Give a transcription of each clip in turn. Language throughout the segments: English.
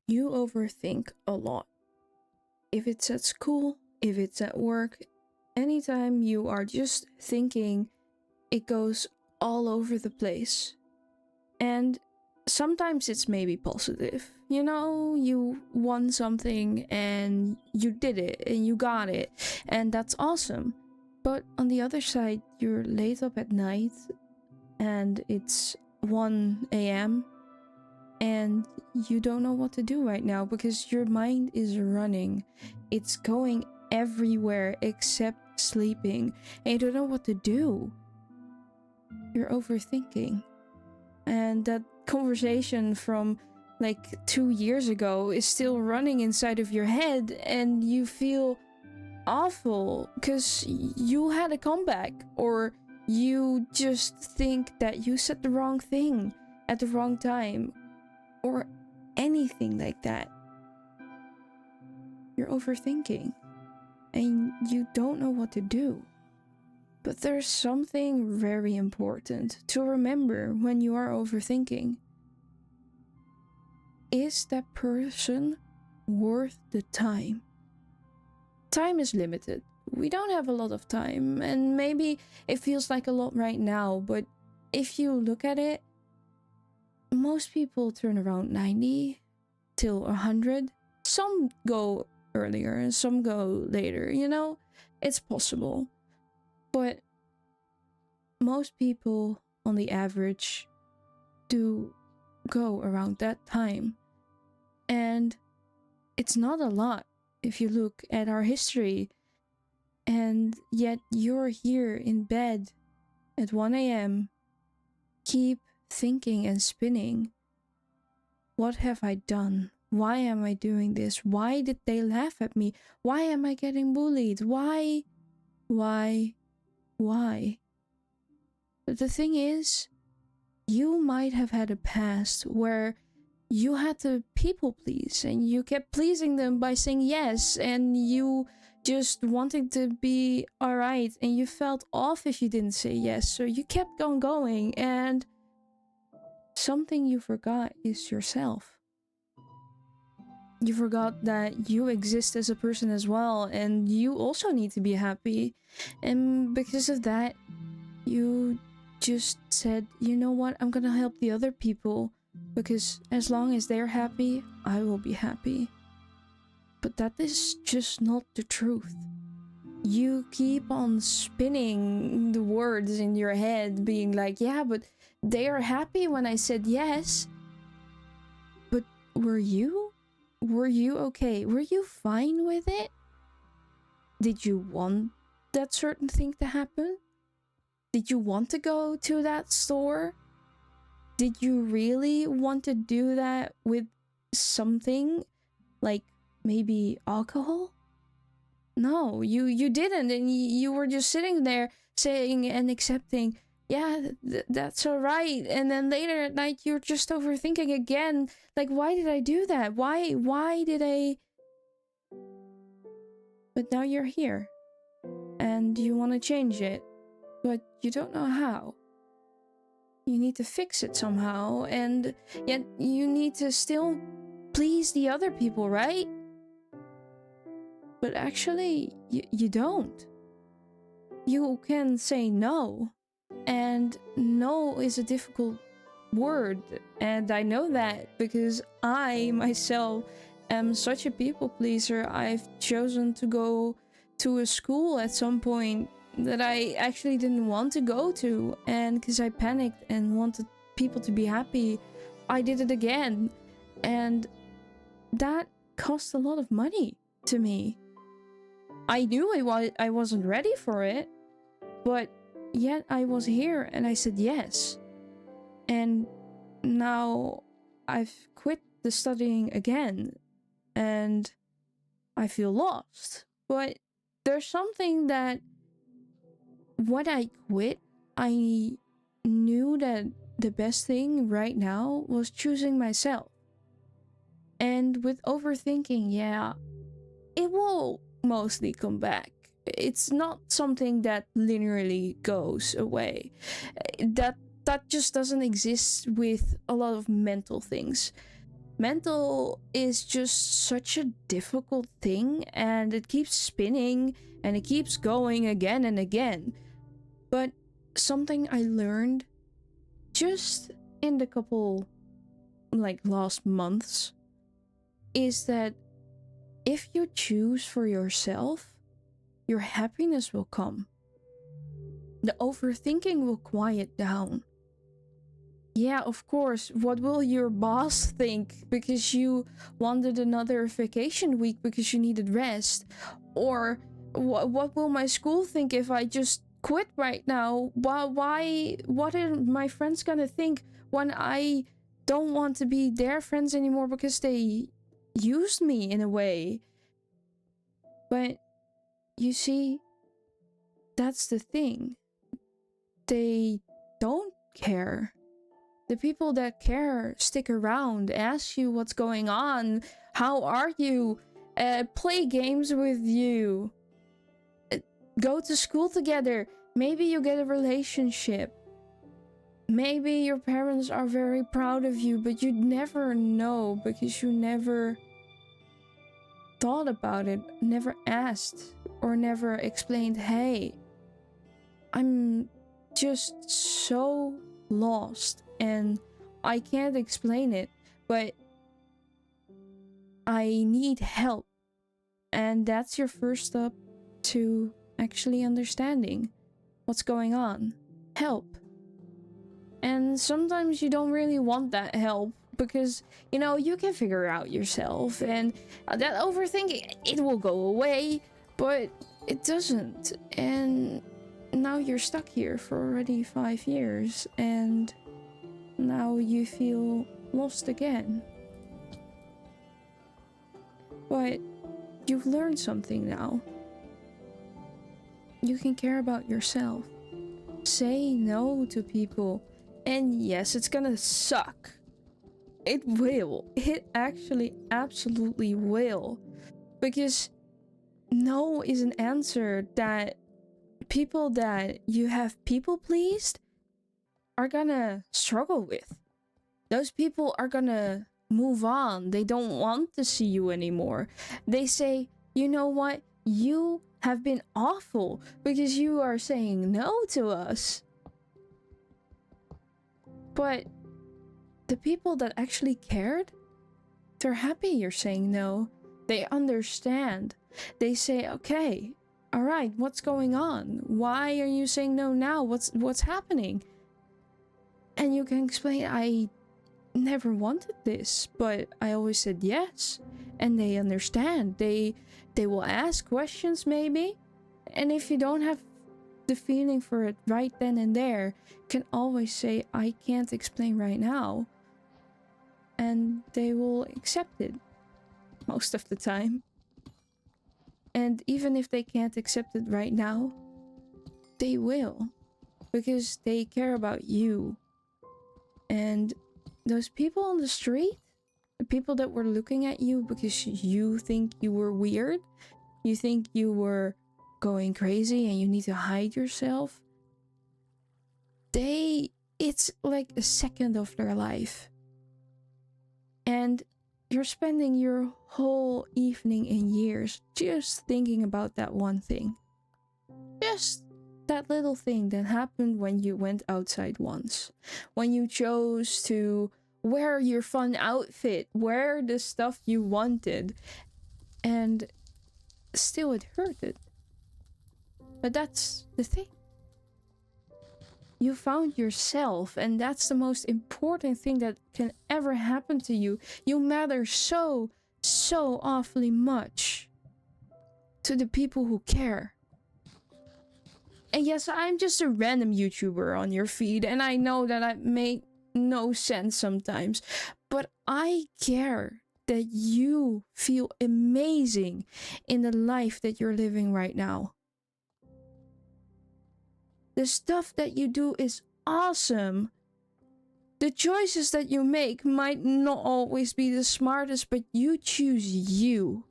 You overthink a lot. If it's at school, if it's at work, anytime you are just thinking, it goes all over the place. And sometimes it's maybe positive. You know, you won something and you did it and you got it, and that's awesome. But on the other side, you're late up at night and it's 1 a.m. and you don't know what to do right now because your mind is running. It's going everywhere except sleeping, and you don't know what to do. You're overthinking. And that conversation from like 2 years ago is still running inside of your head, and you feel awful because you had a comeback, or you just think that you said the wrong thing at the wrong time, or anything like that. You're overthinking and you don't know what to do. But there's something very important to remember when you are overthinking. Is that person worth the time? Time is limited. We don't have a lot of time, and maybe it feels like a lot right now, but if you look at it, most people turn around 90 till 100. Some go earlier and some go later, you know? It's possible. But most people, on the average, do go around that time. And it's not a lot if you look at our history. And yet you're here in bed at 1 a.m. Keep thinking and spinning. What have I done? Why am I doing this? Why did they laugh at me? Why am I getting bullied? Why? But the thing is, you might have had a past where you had to people please and you kept pleasing them by saying yes, and you just wanted to be alright, and you felt off if you didn't say yes, so you kept on going, and something you forgot is yourself. You forgot that you exist as a person as well, and you also need to be happy. And because of that, you just said, you know what, I'm gonna help the other people, because as long as they're happy, I will be happy. But that is just not the truth. You keep on spinning the words in your head, being like, yeah, but they are happy when I said yes. But were you? Were you okay? Were you fine with it? Did you want that certain thing to happen? Did you want to go to that store? Did you really want to do that with something like maybe alcohol? No, you didn't, and you were just sitting there saying and accepting, yeah, that's all right. And then later at night, you're just overthinking again. Like, why did I do that? Why did I? But now you're here, and you want to change it, but you don't know how. You need to fix it somehow, and yet you need to still please the other people, right? But actually, you don't. You can say no, and no is a difficult word, and I know that because I myself am such a people pleaser. I've chosen to go to a school at some point that I actually didn't want to go to, and because I panicked and wanted people to be happy, I did it again, and that cost a lot of money to me. I knew I wasn't ready for it, but yet I was here and I said yes. And now I've quit the studying again and I feel lost. But there's something that when I quit, I knew that the best thing right now was choosing myself. And with overthinking, yeah, it will mostly come back. It's not something that linearly goes away. That just doesn't exist with a lot of mental things. mental is just such a difficult thing, and it keeps spinning and it keeps going again and again. But something I learned just in the couple like last months is that if you choose for yourself, your happiness will come. The overthinking will quiet down. Yeah, of course, what will your boss think because you wanted another vacation week because you needed rest? Or what will my school think if I just quit right now? What are my friends gonna think when I don't want to be their friends anymore because they used me in a way? But you see, that's the thing. They don't care. The people that care stick around, ask you what's going on, how are you, play games with you, go to school together. Maybe you get a relationship. Maybe your parents are very proud of you, but you'd never know because you never thought about it, never asked, or never explained, hey, I'm just so lost and I can't explain it, but I need help. And that's your first step to actually understanding what's going on. Help. And sometimes you don't really want that help because, you know, you can figure it out yourself, and that overthinking, it will go away, but it doesn't. And now you're stuck here for already 5 years, and now you feel lost again. But you've learned something now. You can care about yourself. Say no to people. And yes, it's gonna suck. It will. It actually absolutely will. Because no is an answer that people that you have people pleased are gonna struggle with. Those people are gonna move on. They don't want to see you anymore. They say, you know what? You have been awful because you are saying no to us. But the people that actually cared, they're happy you're saying no. They understand. They say, okay, all right, what's going on? Why are you saying no now? What's happening? And you can explain, I never wanted this, but I always said yes. And they understand. They will ask questions maybe. And if you don't have the feeling for it right then and there, you can always say, I can't explain right now. And they will accept it most of the time. And even if they can't accept it right now, they will, because they care about you. And those people on the street, the people that were looking at you because you think you were weird, you think you were going crazy and you need to hide yourself, it's like a second of their life. And you're spending your whole evening and years just thinking about that one thing. Just that little thing that happened when you went outside once. When you chose to wear your fun outfit, wear the stuff you wanted. And still it hurted. But that's the thing. You found yourself, and that's the most important thing that can ever happen to you. You matter so awfully much to the people who care. And yes, I'm just a random YouTuber on your feed, and I know that I make no sense sometimes, but I care that you feel amazing in the life that you're living right now. The stuff that you do is awesome. The choices that you make might not always be the smartest, but you choose you.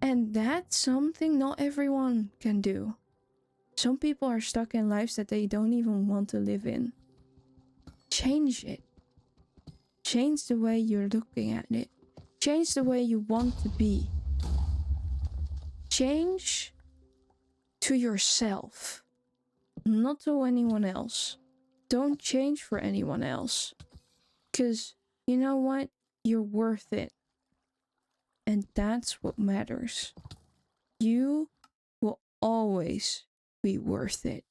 And that's something not everyone can do. Some people are stuck in lives that they don't even want to live in. Change it. Change the way you're looking at it. Change the way you want to be. Change to yourself, not to anyone else. Don't change for anyone else. Because you know what? You're worth it. And that's what matters. You will always be worth it.